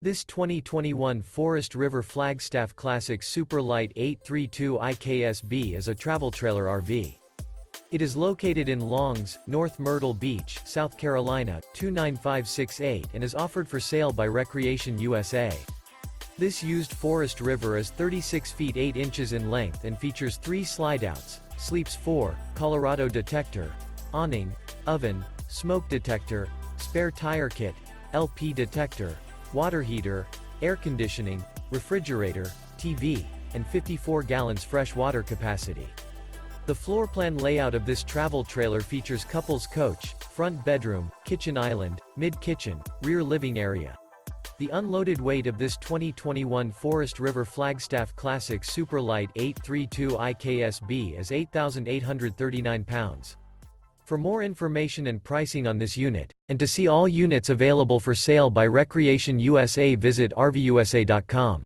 This 2021 Forest River Flagstaff Classic Super Lite 832 IKSB is a travel trailer RV. It is located in Longs, North Myrtle Beach, South Carolina, 29568 and is offered for sale by Recreation USA. This used Forest River is 36 feet 8 inches in length and features 3 slideouts, sleeps 4, Colorado Detector, Awning, Oven, Smoke Detector, Spare Tire Kit, LP Detector, Water Heater, Air Conditioning, Refrigerator, TV, and 54 gallons fresh water capacity. The floor plan layout of this travel trailer features couples coach, front bedroom, kitchen island, mid-kitchen, rear living area. The unloaded weight of this 2021 Forest River Flagstaff Classic Super Lite 832 IKSB is 8,839 pounds. For more information and pricing on this unit, and to see all units available for sale by Recreation USA, visit RVUSA.com.